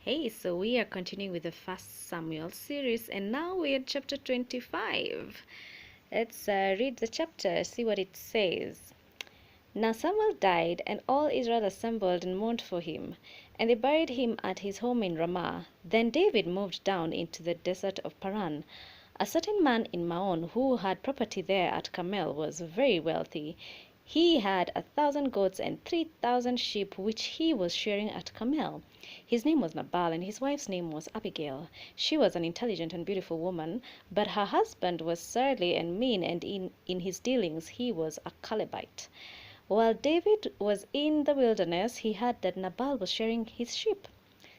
Hey, so we are continuing with the First Samuel series, and now we're in chapter 25. Let's read the chapter, see what it says. Now Samuel died, and all Israel assembled and mourned for him, and they buried him at his home in Ramah. Then David moved down into the desert of Paran. A certain man in Maon who had property there at Carmel was very wealthy. He had 1,000 goats and 3,000 sheep which he was shearing at Carmel. His name was Nabal, and his wife's name was Abigail. She was an intelligent and beautiful woman, but her husband was surly and mean, and in his dealings he was a Calebite. While David was in the wilderness, he heard that Nabal was shearing his sheep.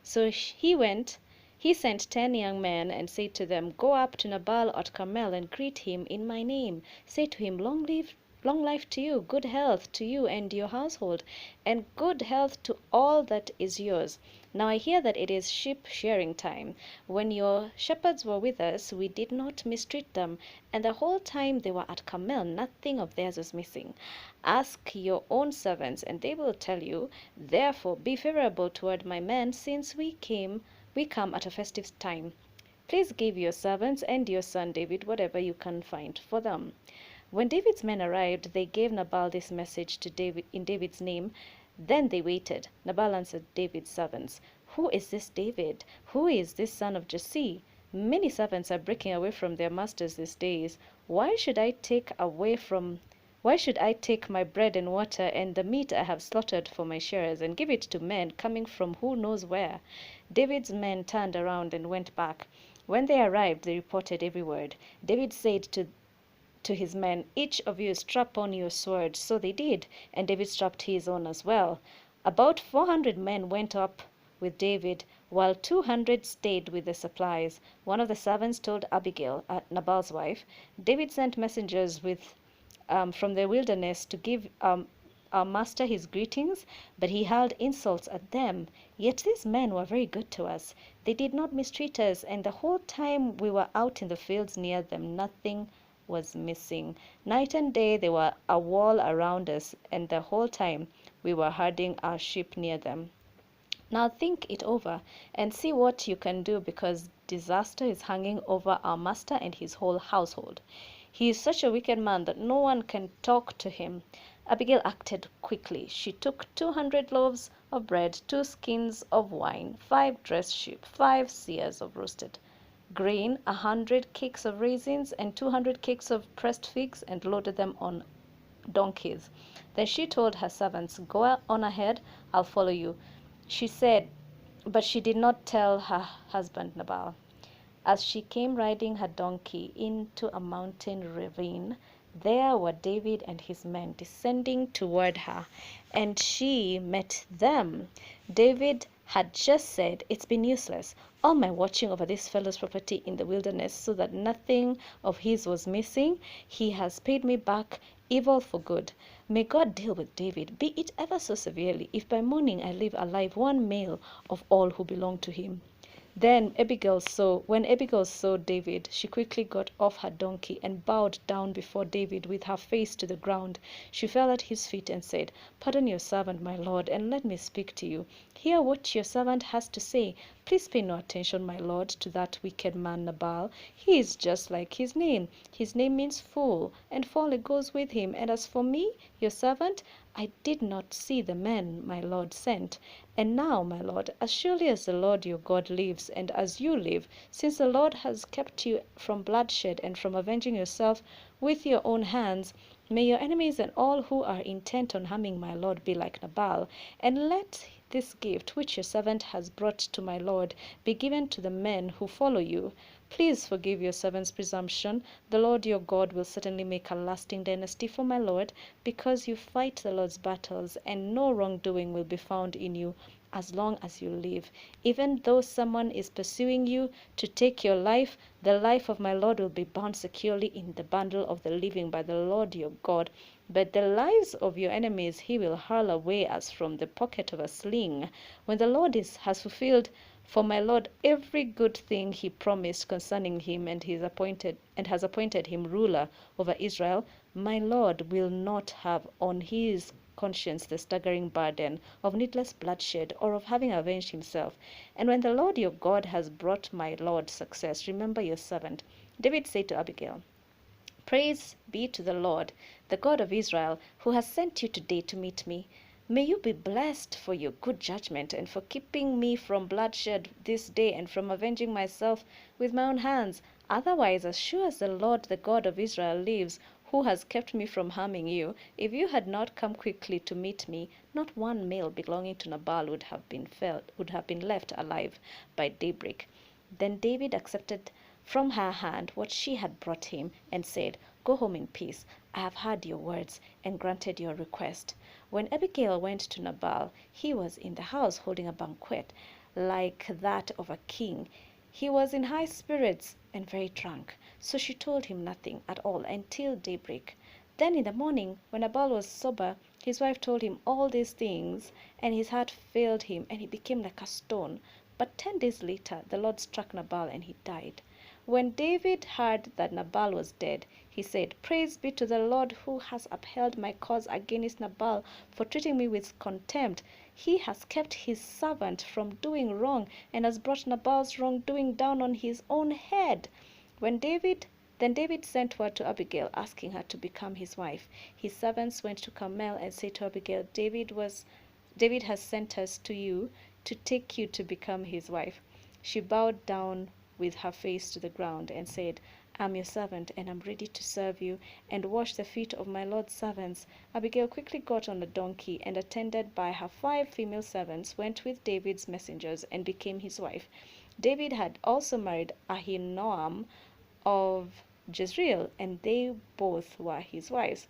So he sent 10 young men and said to them, "Go up to Nabal at Carmel and greet him in my name. Say to him, long life to you, good health to you and your household, and good health to all that is yours. Now I hear that it is sheep shearing time. When your shepherds were with us, we did not mistreat them, and the whole time they were at Carmel, nothing of theirs was missing. Ask your own servants, and they will tell you. Therefore be favorable toward my men, since we come at a festive time. Please give your servants and your son David whatever you can find for them." When David's men arrived, they gave Nabal this message to David in David's name. Then they waited. Nabal answered David's servants, "Who is this David? Who is this son of Jesse? Many servants are breaking away from their masters these days. Why should I take away from why should I take my bread and water and the meat I have slaughtered for my sharers and give it to men coming from who knows where?" David's men turned around and went back. When they arrived, they reported every word. David said to his men, "Each of you strap on your sword." So they did, and David strapped his on as well. About 400 men went up with David, while 200 stayed with the supplies. One of the servants told Abigail, Nabal's wife, "David sent messengers from the wilderness to give our master his greetings, but he hurled insults at them. Yet these men were very good to us. They did not mistreat us, and the whole time we were out in the fields near them, nothing was missing. Night and day they were a wall around us, and the whole time we were herding our sheep near them. Now think it over and see what you can do, because disaster is hanging over our master and his whole household. He is such a wicked man that no one can talk to him." Abigail acted quickly. She took 200 loaves of bread, 2 skins of wine, 5 dressed sheep, 5 seahs of roasted grain, 100 cakes of raisins, and 200 cakes of pressed figs, and loaded them on donkeys. Then she told her servants, "Go on ahead, I'll follow you." She said, but she did not tell her husband Nabal. As she came riding her donkey into a mountain ravine, there were David and his men descending toward her, and she met them. David had just said, "It's been useless, all my watching over this fellow's property in the wilderness so that nothing of his was missing. He has paid me back evil for good. May God deal with David, be it ever so severely, if by morning I leave alive one male of all who belong to him." When Abigail saw David, she quickly got off her donkey and bowed down before David with her face to the ground. She fell at his feet and said, "Pardon your servant, my lord, and let me speak to you. Hear what your servant has to say. Please pay no attention, my lord, to that wicked man Nabal. He is just like his name. His name means fool, and folly goes with him. And as for me, your servant, I did not see the men my lord sent. And now, my lord, as surely as the Lord your God lives, and as you live, since the Lord has kept you from bloodshed and from avenging yourself with your own hands, may your enemies and all who are intent on harming my lord be like Nabal. And let this gift which your servant has brought to my lord be given to the men who follow you. Please forgive your servant's presumption. The Lord your God will certainly make a lasting dynasty for my lord, because you fight the Lord's battles, and no wrongdoing will be found in you as long as you live. Even though someone is pursuing you to take your life, the life of my Lord will be bound securely in the bundle of the living by the Lord your God. But the lives of your enemies he will hurl away as from the pocket of a sling. When the Lord has fulfilled for my Lord every good thing he promised concerning him, and has appointed him ruler over Israel, my Lord will not have on his conscience the staggering burden of needless bloodshed or of having avenged himself. And when the Lord your God has brought my Lord success, remember your servant. David said to Abigail, Praise be to the Lord, the God of Israel, who has sent you today to meet me. May you be blessed for your good judgment and for keeping me from bloodshed this day and from avenging myself with my own hands. Otherwise, as sure as the Lord, the God of Israel, lives, who has kept me from harming you, if you had not come quickly to meet me, not one male belonging to Nabal would have been left alive by daybreak. Then David accepted from her hand what she had brought him, and said, Go home in peace. I have heard your words, and granted your request. When Abigail went to Nabal, he was in the house holding a banquet like that of a king. He was in high spirits and very drunk, so she told him nothing at all until daybreak. Then in the morning, when Nabal was sober, his wife told him all these things, and his heart failed him, and he became like a stone. But 10 days later, the Lord struck Nabal, and he died. When David heard that Nabal was dead, he said, Praise be to the Lord who has upheld my cause against Nabal for treating me with contempt. He has kept his servant from doing wrong and has brought Nabal's wrongdoing down on his own head. Then David sent word to Abigail, asking her to become his wife. His servants went to Carmel and said to Abigail, David has sent us to you to take you to become his wife. She bowed down with her face to the ground and said, I am your servant, and am ready to serve you and wash the feet of my Lord's servants. Abigail quickly got on a donkey, and attended by her 5 female servants, went with David's messengers and became his wife. David had also married Ahinoam of Jezreel, and they both were his wives.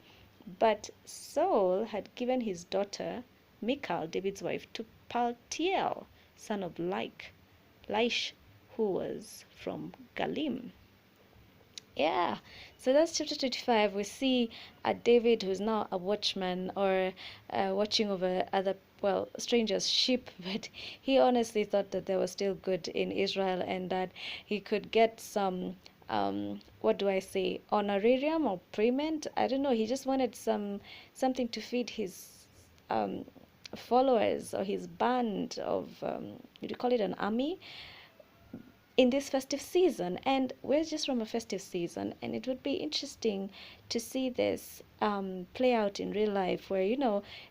But Saul had given his daughter Michal, David's wife, to Paltiel, son of Laish, who was from Galim. Yeah, so that's chapter 25. We see David, who's now a watchman or watching over other, well, strangers' sheep, but he honestly thought that there was still good in Israel and that he could get some, what do I say, honorarium or payment. I don't know. He just wanted something to feed his um, followers or his band of, would you call it an army? In this festive season, and we're just from a festive season, and it would be interesting to see this play out in real life, where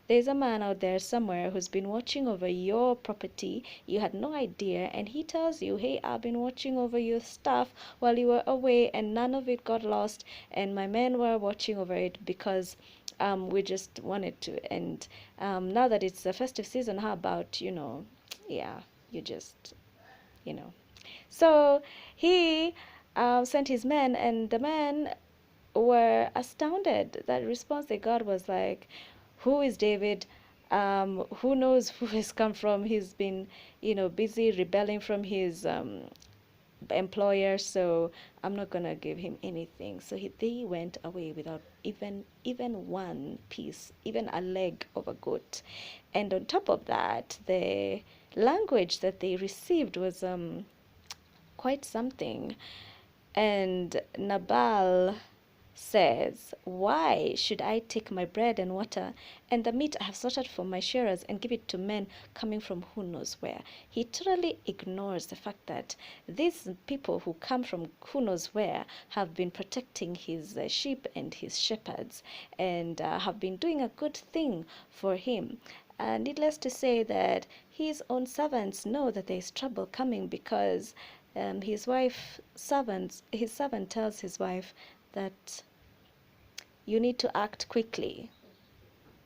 there's a man out there somewhere who's been watching over your property. You had no idea, and he tells you, hey, I've been watching over your stuff while you were away, and none of it got lost, and my men were watching over it because we just wanted to. And now that it's a festive season, how about yeah, you just you know so he sent his men, and the men were astounded. That response they got was like, who is David? Who knows who has come from? He's been, busy rebelling from his employer, so I'm not gonna give him anything. So they went away without even one piece, even a leg of a goat. And on top of that, the language that they received was quite something. And Nabal says, Why should I take my bread and water and the meat I have slaughtered for my shearers and give it to men coming from who knows where? He totally ignores the fact that these people who come from who knows where have been protecting his sheep and his shepherds, and have been doing a good thing for him. Needless to say that his own servants know that there is trouble coming, because his servant tells his wife that you need to act quickly.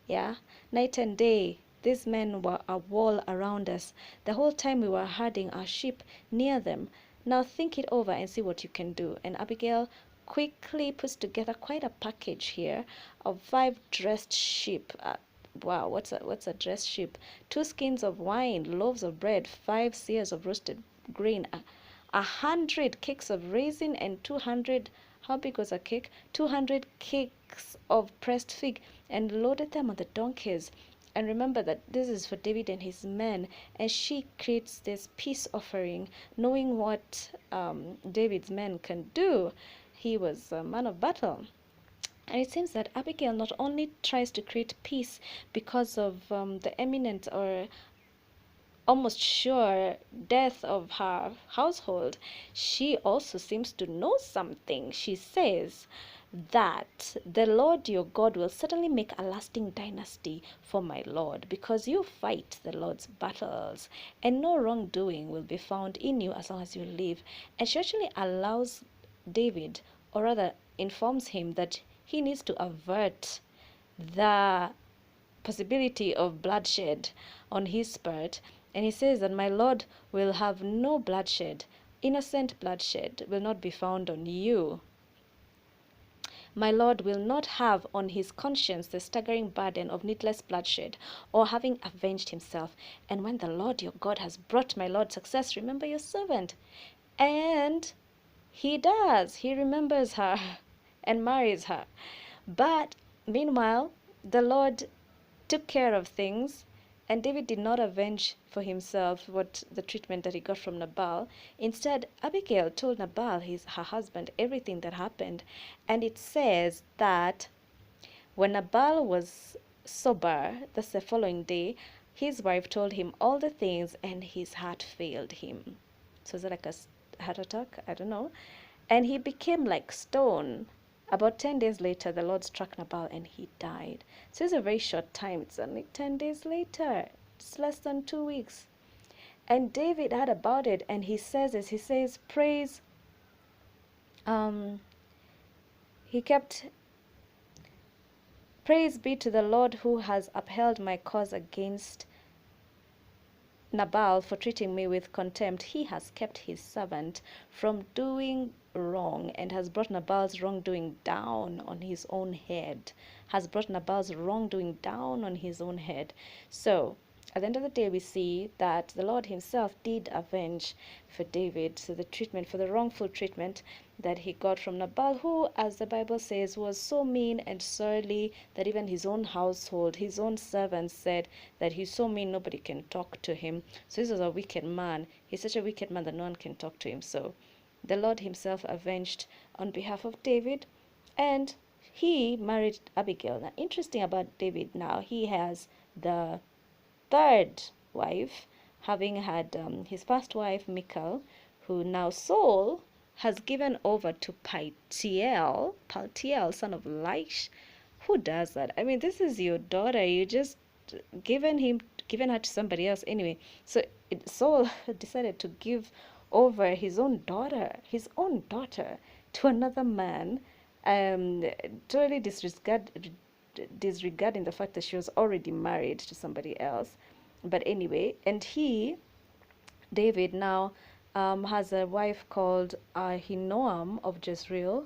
Yeah, night and day, these men were a wall around us the whole time we were herding our sheep near them. Now think it over and see what you can do. And Abigail quickly puts together quite a package here of 5 dressed sheep. Wow, what's a dressed sheep? 2 skins of wine, loaves of bread, 5 seahs of roasted grain, 100 cakes of raisin, and 200. How big was a cake? 200 cakes of pressed fig, and loaded them on the donkeys. And remember that this is for David and his men, and she creates this peace offering, knowing what David's men can do. He was a man of battle. And it seems that Abigail not only tries to create peace because of the imminent or almost sure death of her household, she also seems to know something. She says that the Lord your God will certainly make a lasting dynasty for my Lord, because you fight the Lord's battles, and no wrongdoing will be found in you as long as you live. And she actually allows David, or rather informs him, that he needs to avert the possibility of bloodshed on his part. And he says that my Lord will have no bloodshed, innocent bloodshed will not be found on you. My Lord will not have on his conscience the staggering burden of needless bloodshed or having avenged himself. And when the Lord your God has brought my Lord success, remember your servant. And he does. He remembers her and marries her. But meanwhile, the Lord took care of things, and David did not avenge for himself what the treatment that he got from Nabal. Instead, Abigail told Nabal, her husband, everything that happened. And it says that when Nabal was sober, that's the following day, his wife told him all the things, and his heart failed him. So is it like a heart attack? I don't know. And he became like stone. About 10 days later, the Lord struck Nabal and he died. So it's a very short time. It's only 10 days later. It's less than 2 weeks. And David heard about it, and he says this. He says, um, he kept, praise be to the Lord who has upheld my cause against Nabal for treating me with contempt. He has kept his servant from doing wrong, and has brought Nabal's wrongdoing down on his own head. Has brought Nabal's wrongdoing down on his own head. So, at the end of the day, we see that the Lord himself did avenge for David, so the treatment, for the wrongful treatment that he got from Nabal, who, as the Bible says, was so mean and surly that even his own household, his own servants said that he's so mean nobody can talk to him. So this was a wicked man. He's such a wicked man that no one can talk to him. So the Lord himself avenged on behalf of David, and he married Abigail. Now, interesting about David now, he has the third wife, having had his first wife, Michal, who now Saul has given over to Paltiel, son of Laish. Who does that? I mean, this is your daughter. You just given her to somebody else anyway. So Saul decided to give over his own daughter, to another man, totally disregarding the fact that she was already married to somebody else. But anyway, and David now has a wife called Ahinoam of Jezreel,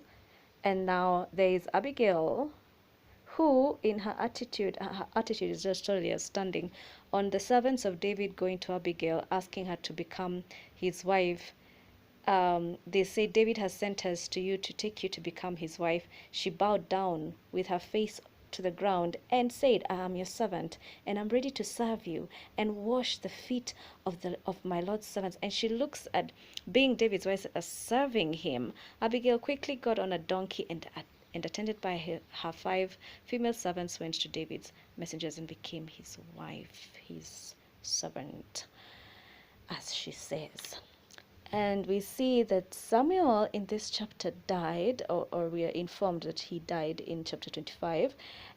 and now there is Abigail, who in her attitude is just totally outstanding. On the servants of David going to Abigail, asking her to become his wife, they say, David has sent us to you to take you to become his wife. She bowed down with her face to the ground and said, I am your servant, and I'm ready to serve you and wash the feet of my Lord's servants. And she looks at being David's wife as serving him. Abigail quickly got on a donkey, and attended by her 5 female servants, went to David's messengers and became his wife, his servant, as she says. And we see that Samuel in this chapter died, or we are informed that he died in chapter 25.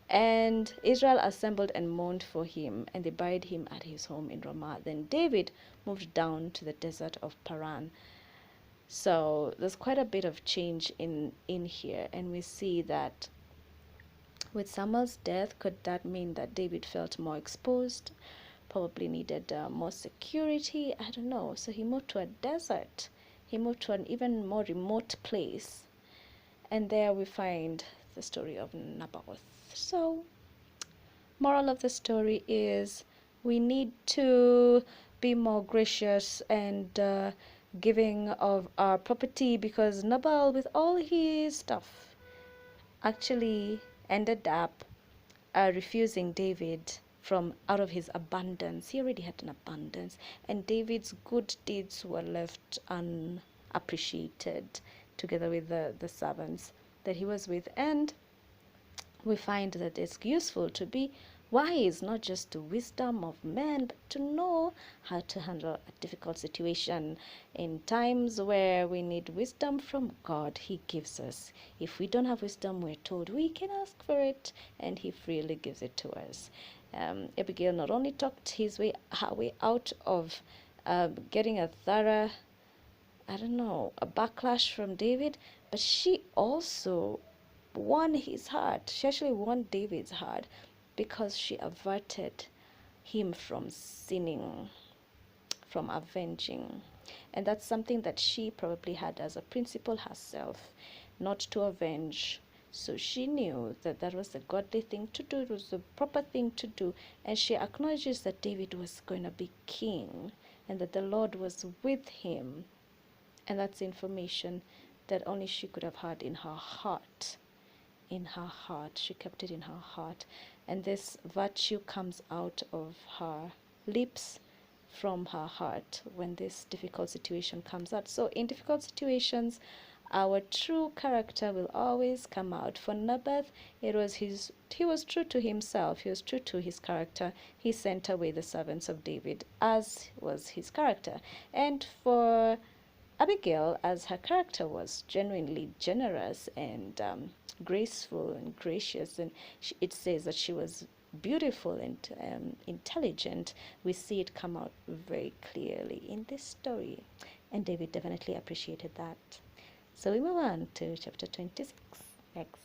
And Israel assembled and mourned for him, and they buried him at his home in Ramah. Then David moved down to the desert of Paran. So there's quite a bit of change in here, and we see that with Samuel's death, could that mean that David felt more exposed? Probably needed more security. I don't know. So he moved to a desert. He moved to an even more remote place. And there we find the story of Naboth. So, moral of the story is we need to be more gracious and giving of our property, because Nabal, with all his stuff, actually ended up refusing David from out of his abundance. He already had an abundance, and David's good deeds were left unappreciated together with the servants that he was with. And we find that it's useful to be wise, not just to wisdom of men, but to know how to handle a difficult situation. In times where we need wisdom from God, He gives us. If we don't have wisdom, we're told we can ask for it, and He freely gives it to us. Abigail not only talked her way out of getting a thorough, I don't know, a backlash from David, but she also won his heart. She actually won David's heart because she averted him from sinning, from avenging. And that's something that she probably had as a principle herself, not to avenge. So she knew that that was the godly thing to do, it was the proper thing to do. And she acknowledges that David was going to be king and that the Lord was with him. And that's information that only she could have had in her heart. In her heart. She kept it in her heart. And this virtue comes out of her lips, from her heart, when this difficult situation comes out. So in difficult situations, our true character will always come out. For Naboth, he was true to himself. He was true to his character. He sent away the servants of David, as was his character. And for Abigail, as her character was genuinely generous and graceful and gracious, and it says that she was beautiful and intelligent, we see it come out very clearly in this story. And David definitely appreciated that. So we move on to chapter 26 next.